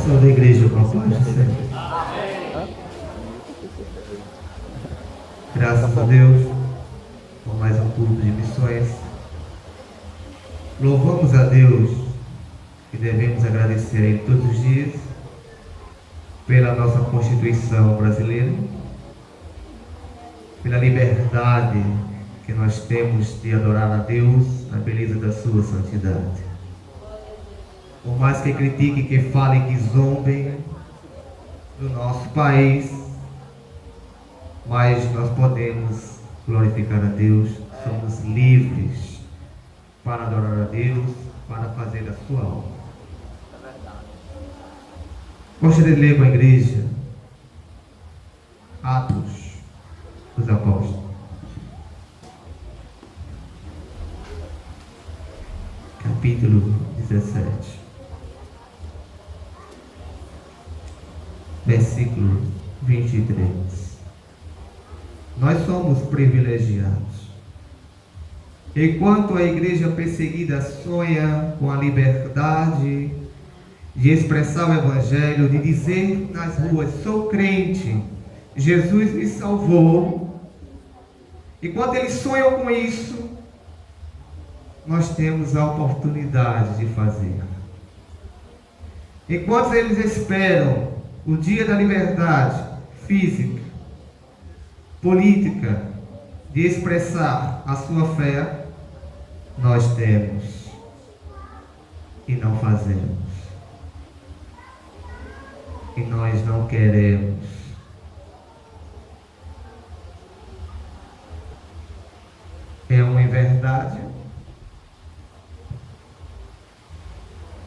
Saúde a igreja com a paz do Senhor. Graças a Deus por mais um culto de missões. Louvamos a Deus e devemos agradecer a Ele todos os dias pela nossa Constituição brasileira, pela liberdade que nós temos de adorar a Deus na beleza da sua santidade. Por mais que critiquem, que falem, que zombem do nosso país, mas nós podemos glorificar a Deus, somos livres para adorar a Deus, para fazer a sua obra. Gostaria de ler com a igreja Atos dos Apóstolos, capítulo 17, versículo 23. Nós somos privilegiados. Enquanto a igreja perseguida sonha com a liberdade de expressar o Evangelho, de dizer nas ruas: sou crente, Jesus me salvou. Enquanto eles sonham com isso, nós temos a oportunidade de fazer. Enquanto eles esperam o dia da liberdade física, política, de expressar a sua fé, nós temos e não fazemos. E nós não queremos. É uma verdade,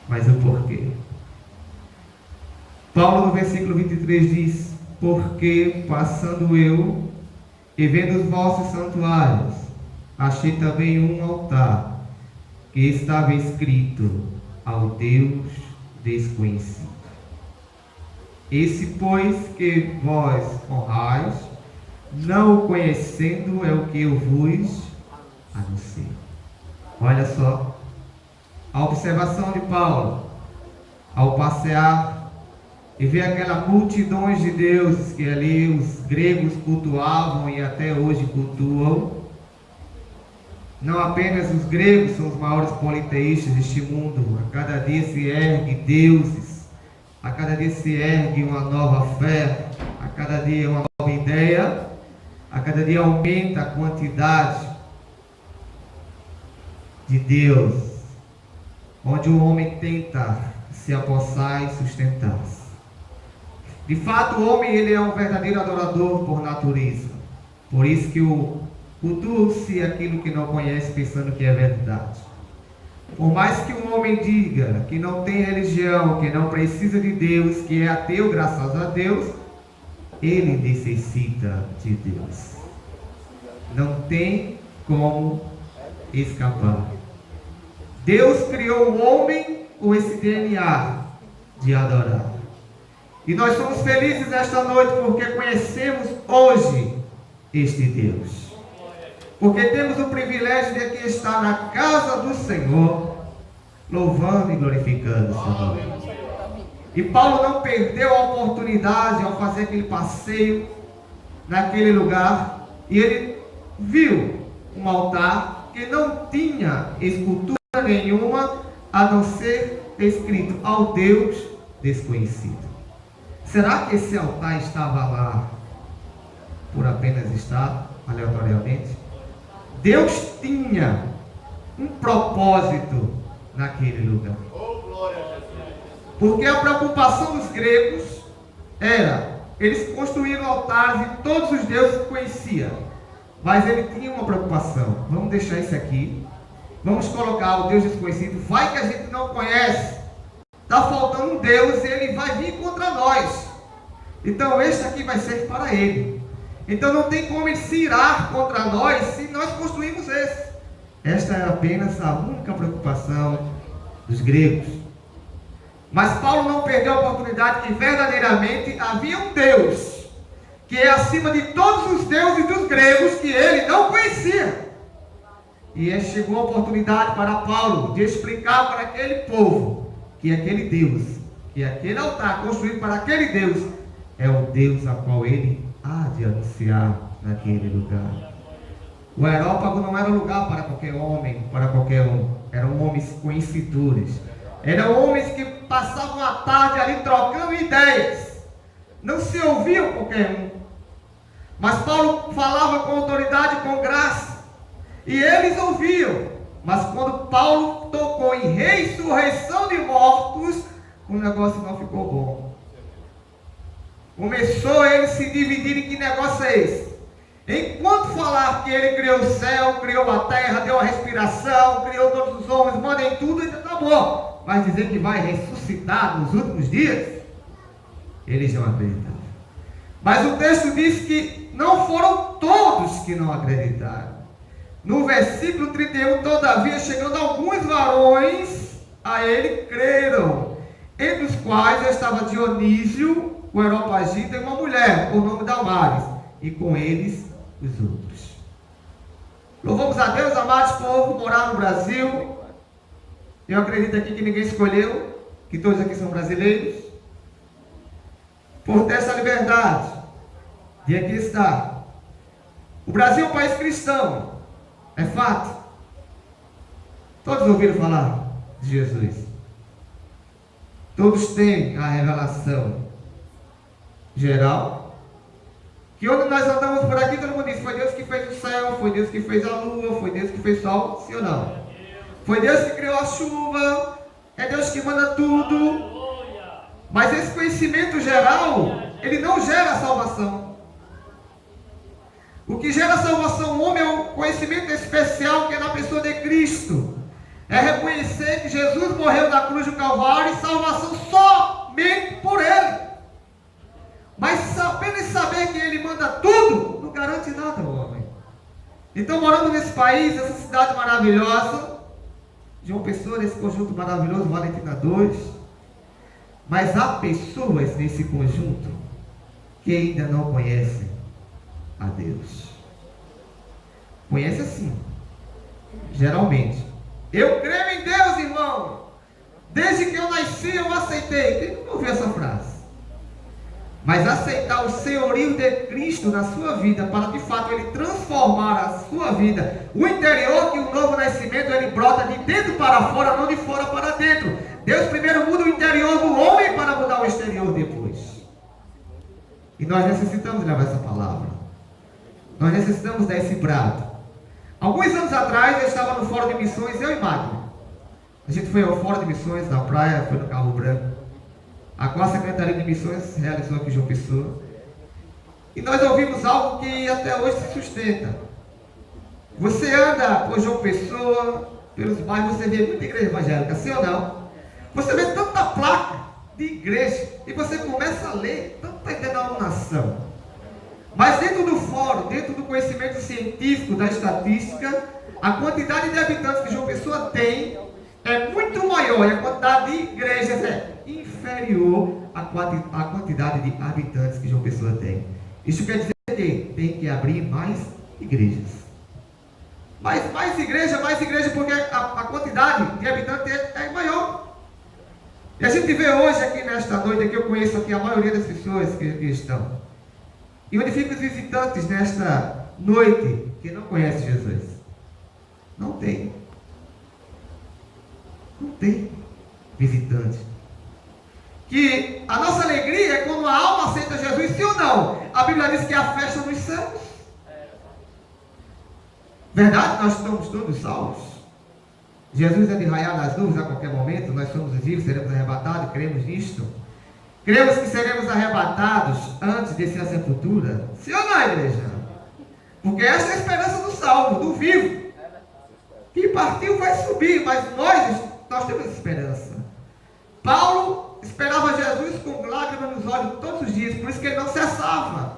mas o porquê? Paulo, no versículo 23, diz: porque passando eu e vendo os vossos santuários, achei também um altar que estava escrito: ao Deus desconhecido. Esse, pois, que vós honrais, não o conhecendo, é o que eu vos anuncio. Olha só a observação de Paulo ao passear e ver aquelas multidões de deuses que ali os gregos cultuavam e até hoje cultuam. Não apenas os gregos são os maiores politeístas deste mundo. A cada dia se ergue deuses, a cada dia se ergue uma nova fé, a cada dia uma nova ideia, a cada dia aumenta a quantidade de Deus, onde o homem tenta se apossar e sustentar-se. De fato, o homem ele é um verdadeiro adorador por natureza. Por isso que o cultua-se aquilo que não conhece, pensando que é verdade. Por mais que um homem diga que não tem religião, que não precisa de Deus, que é ateu graças a Deus, ele necessita de Deus. Não tem como escapar. Deus criou o homem com esse DNA de adorar. E nós somos felizes esta noite porque conhecemos hoje este Deus. Porque temos o privilégio de aqui estar na casa do Senhor, louvando e glorificando o Senhor. E Paulo não perdeu a oportunidade ao fazer aquele passeio naquele lugar. E ele viu um altar que não tinha escultura nenhuma, a não ser escrito: ao Deus desconhecido. Será que esse altar estava lá por apenas estar aleatoriamente? Deus tinha um propósito naquele lugar. Porque a preocupação dos gregos era, eles construíram altares e todos os deuses conheciam, mas ele tinha uma preocupação: vamos deixar isso aqui, vamos colocar o Deus desconhecido, vai que a gente não conhece, está faltando um Deus e ele vai vir contra nós, então este aqui vai ser para ele. Então não tem como ele se irar contra nós se nós construímos esse. Esta é apenas a única preocupação dos gregos. Mas Paulo não perdeu a oportunidade que verdadeiramente havia um Deus que é acima de todos os deuses dos gregos que ele não conhecia. E chegou a oportunidade para Paulo de explicar para aquele povo que aquele Deus que aquele altar construído para aquele Deus é o Deus a qual ele há de anunciar naquele lugar. O Areópago não era lugar para qualquer homem, para qualquer um. Eram homens conhecedores. Eram homens que passavam a tarde ali trocando ideias. Não se ouviam qualquer um. Mas Paulo falava com autoridade, com graça. E eles ouviam. Mas quando Paulo tocou em ressurreição de mortos, o negócio não ficou bom. Começou eles se dividirem. Que negócio é esse? Enquanto falar que ele criou o céu, criou a terra, deu a respiração, criou todos os homens, manda em tudo, ainda está bom. Mas dizer que vai ressuscitar nos últimos dias, eles não acreditaram. Mas o texto diz que não foram todos que não acreditaram. No versículo 31, todavia, chegando alguns varões, a ele creram, entre os quais estava Dionísio, o Areopagita, e uma mulher, por nome Damares, e com eles os outros. Louvamos a Deus, amados, por morar no Brasil. Eu acredito aqui que ninguém escolheu, que todos aqui são brasileiros, por ter essa liberdade de aqui estar. O Brasil é um país cristão, é fato. Todos ouviram falar de Jesus. Todos têm a revelação geral, que onde nós andamos por aqui, todo mundo diz: foi Deus que fez o céu, foi Deus que fez a lua, foi Deus que fez o sol, sim ou não? Foi Deus que criou a chuva, é Deus que manda tudo. Mas esse conhecimento geral, ele não gera salvação. O que gera salvação no homem é um conhecimento especial, que é na pessoa de Cristo. É reconhecer que Jesus morreu na cruz do Calvário e salvação somente por Ele. Mas apenas saber que Ele manda tudo, não garante nada ao homem. Então, morando nesse país, essa cidade maravilhosa, João Pessoa, nesse conjunto maravilhoso, Valentina 2, mas há pessoas nesse conjunto que ainda não conhecem a Deus. Conhece assim, geralmente. Eu creio em Deus, irmão. Desde que eu nasci, eu aceitei. Quem nunca ouviu essa frase? Mas aceitar o senhorio de Cristo na sua vida, para de fato Ele transformar a sua vida, o interior, que o novo nascimento ele brota de dentro para fora, não de fora para dentro. Deus primeiro muda o interior do homem para mudar o exterior depois. E nós necessitamos levar essa palavra. Nós necessitamos dar esse brado. Alguns anos atrás eu estava no Fórum de Missões, eu e Magno. A gente foi ao Fórum de Missões na praia, foi no Carro Branco, a qual a Secretaria de Missões realizou aqui em João Pessoa. E nós ouvimos algo que até hoje se sustenta. Você anda por João Pessoa, pelos bairros, você vê muita igreja evangélica, sim ou não? Você vê tanta placa de igreja, e você começa a ler tanta denominação. Mas dentro do fórum, dentro do conhecimento científico, da estatística, a quantidade de habitantes que João Pessoa tem é muito maior, e a quantidade de igrejas é inferior à quantidade de habitantes que João Pessoa tem. Isso quer dizer que tem que abrir mais igrejas. Mais igreja, porque a quantidade de habitantes é maior. E a gente vê hoje aqui nesta noite, aqui eu conheço aqui a maioria das pessoas que estão. E onde ficam os visitantes nesta noite que não conhecem Jesus? Não tem. Não tem visitante. Que a nossa alegria é quando a alma aceita Jesus, sim ou não? A Bíblia diz que é a festa nos céus. Verdade, nós estamos todos salvos. Jesus é de raiar nas nuvens a qualquer momento. Nós somos vivos, seremos arrebatados, cremos nisto. Cremos que seremos arrebatados antes de descer a sepultura. Sim ou não, igreja? Porque essa é a esperança do salvo, do vivo. Quem partiu vai subir, mas nós temos esperança. Paulo esperava Jesus com lágrimas nos olhos todos os dias, por isso que ele não cessava.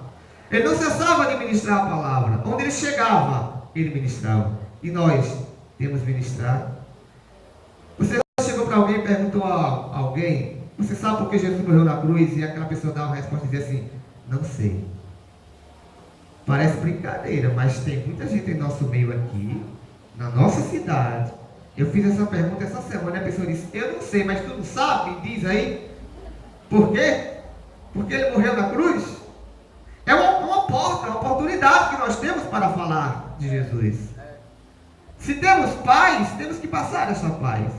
Ele não cessava de ministrar a palavra. Onde ele chegava, ele ministrava. E nós temos ministrado. Você chegou para alguém e perguntou a alguém: você sabe por que Jesus morreu na cruz? E aquela pessoa dá uma resposta e diz assim: não sei. Parece brincadeira, mas tem muita gente em nosso meio aqui, na nossa cidade. Eu fiz essa pergunta essa semana e a pessoa disse: eu não sei, mas tu não sabe? Diz aí. Por quê? Porque ele morreu na cruz. É uma porta, uma oportunidade que nós temos para falar de Jesus. Se temos paz, temos que passar essa paz.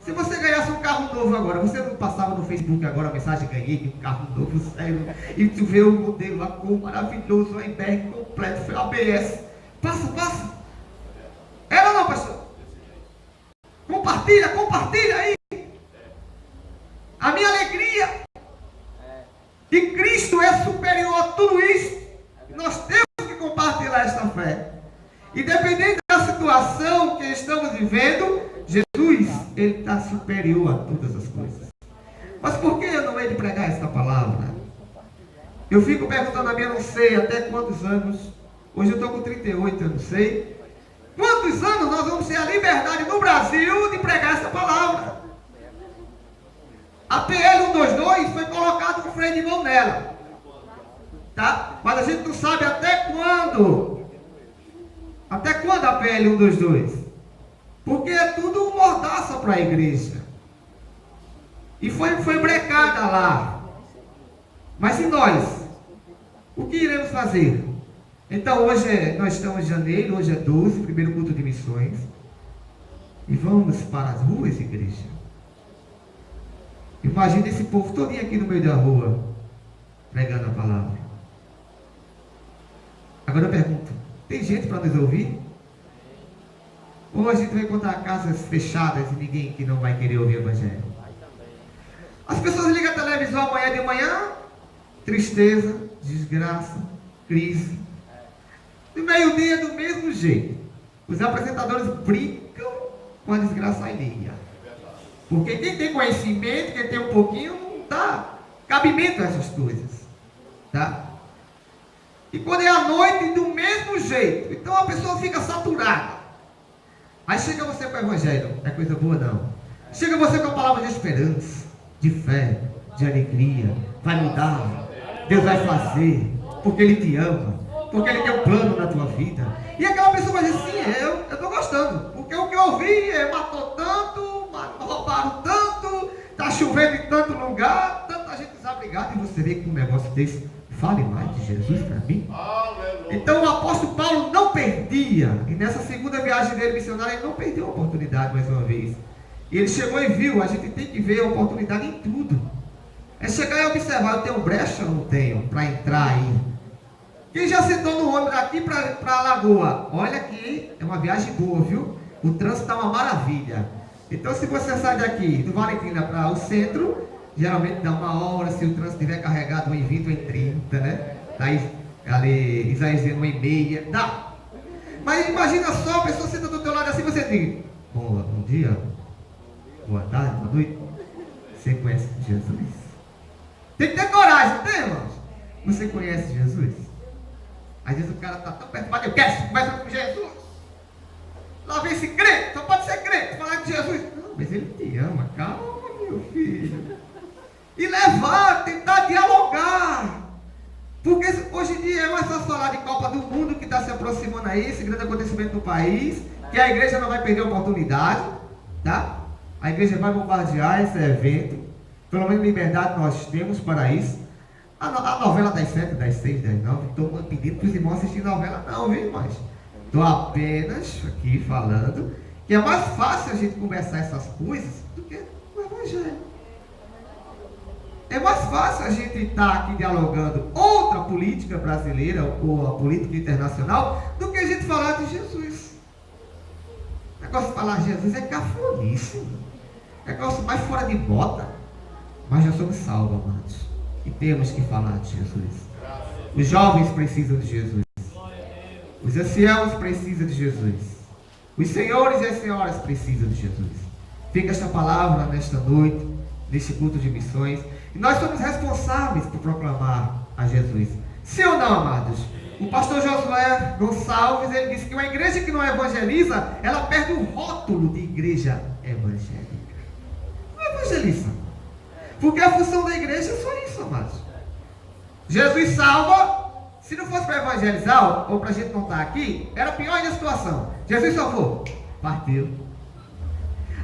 Se você ganhasse um carro novo agora, você não passava no Facebook agora a mensagem: ganhei um carro novo, sério, e tu vê o modelo lá, cor maravilhoso, o airbag completo, foi ABS. Passa. Ela não, pastor. Compartilha aí. A minha alegria que Cristo é superior a tudo isso. Nós temos que compartilhar esta fé. Independente da situação que estamos vivendo, Jesus, Ele está superior a todas as coisas. Mas por que eu não hei de pregar esta palavra? Eu fico perguntando a mim, eu não sei até quantos anos. Hoje eu estou com 38, eu não sei. Quantos anos nós vamos ter a liberdade no Brasil de pregar essa palavra? A PL 122 foi colocado um freio de mão nela. Tá? Mas a gente não sabe até quando. Até quando a PL 122? Porque é tudo mordaça para a igreja. E foi brecada lá. Mas e nós? O que iremos fazer? Então hoje nós estamos em janeiro, hoje é 12, primeiro culto de missões. E vamos para as ruas, igreja. Imagina esse povo todinho aqui no meio da rua, pregando a palavra. Agora eu pergunto, tem gente para nos ouvir? Ou a gente vai encontrar casas fechadas e ninguém que não vai querer ouvir o evangelho? As pessoas ligam a televisão amanhã de manhã, tristeza, desgraça, crise. No meio-dia, do mesmo jeito. Os apresentadores brincam com a desgraça alheia. Porque quem tem conhecimento, quem tem um pouquinho, não dá cabimento a essas coisas. Tá? E quando é à noite, do mesmo jeito. Então a pessoa fica saturada. Aí chega você com o evangelho. É coisa boa, não. Chega você com a palavra de esperança, de fé, de alegria. Vai mudar. Deus vai fazer. Porque Ele te ama. Porque Ele tem um plano na tua vida. E aquela pessoa vai dizer assim: eu estou gostando. Porque o que eu ouvi matou tanto, roubaram tanto, está chovendo em tanto lugar, tanta gente desabrigada. E você vê que um negócio desse, fale mais de Jesus para mim. Então o apóstolo Paulo não perdia. E nessa segunda viagem dele missionária, ele não perdeu a oportunidade mais uma vez. E ele chegou e viu. A gente tem que ver a oportunidade em tudo. É chegar e observar: eu tenho brecha ou não tenho para entrar aí? Quem já sentou no ônibus daqui para a Lagoa? Olha que é uma viagem boa, viu? O trânsito está uma maravilha. Então se você sai daqui do Valentina para o centro, geralmente dá 1 hora. Se o trânsito estiver carregado, 1h20 ou 1h30, né? Aí ali Isaías dizendo 1h30, dá. Mas imagina só, a pessoa senta do teu lado assim, você diz: bom dia, boa tarde, boa noite. Você conhece Jesus? Tem que ter coragem, não tem, irmãos? Você conhece Jesus? Às vezes o cara está tão perturbado: eu quero conversa com Jesus. Lá vem esse crente, só pode ser crente, falar de Jesus. Não, mas Ele te ama, calma, meu filho. E levar, tentar dialogar. Porque hoje em dia é mais fácil falar de Copa do Mundo, que está se aproximando aí, esse grande acontecimento no país, que a igreja não vai perder a oportunidade, tá? A igreja vai bombardear esse evento. Pelo menos liberdade nós temos para isso. A novela das 7, das 6, das 9, estou pedindo para os irmãos assistirem novela, não, viu, irmãos? Estou apenas aqui falando que é mais fácil a gente conversar essas coisas do que o evangelho. É mais fácil a gente estar aqui dialogando outra política brasileira ou a política internacional do que a gente falar de Jesus. O negócio de falar de Jesus é cafonice. Negócio mais fora de bota. Mas já somos salvos, amados. E temos que falar de Jesus. Os jovens precisam de Jesus. Os anciãos precisam de Jesus. Os senhores e as senhoras precisam de Jesus. Fica esta palavra nesta noite, neste culto de missões. E nós somos responsáveis por proclamar a Jesus. Sim ou não, amados? O pastor Josué Gonçalves, ele disse que uma igreja que não evangeliza, ela perde o rótulo de igreja evangélica. Não evangeliza. Porque a função da igreja é só isso, amados. Jesus salva. Se não fosse para evangelizar, ou para a gente não estar aqui, era pior ainda a situação. Jesus salvou, partiu.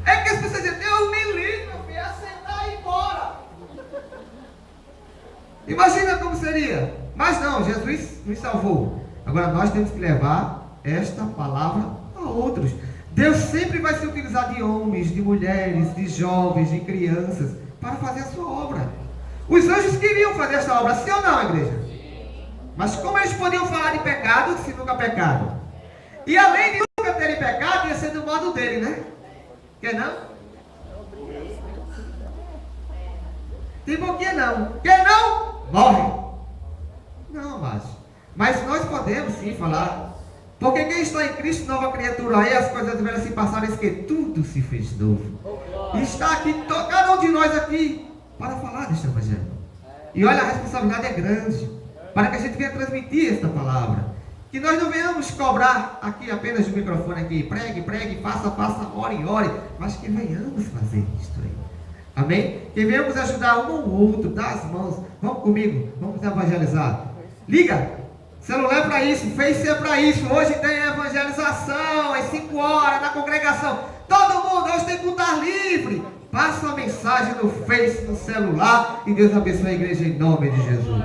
É que as pessoas dizem: Deus me livre, meu filho, aceitar e ir embora. seria. Mas não, Jesus nos salvou. Agora nós temos que levar esta palavra a outros. Deus sempre vai se utilizar de homens, de mulheres, de jovens, de crianças, para fazer a sua obra. Os anjos queriam fazer esta obra, sim ou não, igreja? Mas como eles podiam falar de pecado se nunca pecaram? E além de nunca terem pecado, ia ser do modo dele, né? Quer não? Tem pouquinho não. Quer não? Morre. Não, mas nós podemos sim falar. Porque quem está em Cristo, nova criatura, aí as coisas velhas se passaram, isso que tudo se fez novo. E está aqui, cada um de nós aqui, para falar deste evangelho. E olha, a responsabilidade é grande, para que a gente venha transmitir esta palavra. Que nós não venhamos cobrar aqui apenas o microfone aqui, pregue, faça, ore, mas que venhamos fazer isto aí. Amém? Que venhamos ajudar um ao outro, dar as mãos. Vamos comigo, vamos evangelizar. Liga! Celular é para isso, Face é para isso. Hoje tem evangelização, às 5 horas na congregação. Todo mundo, hoje tem que estar livre. Passa a mensagem no Face, no celular. E Deus abençoe a igreja em nome de Jesus.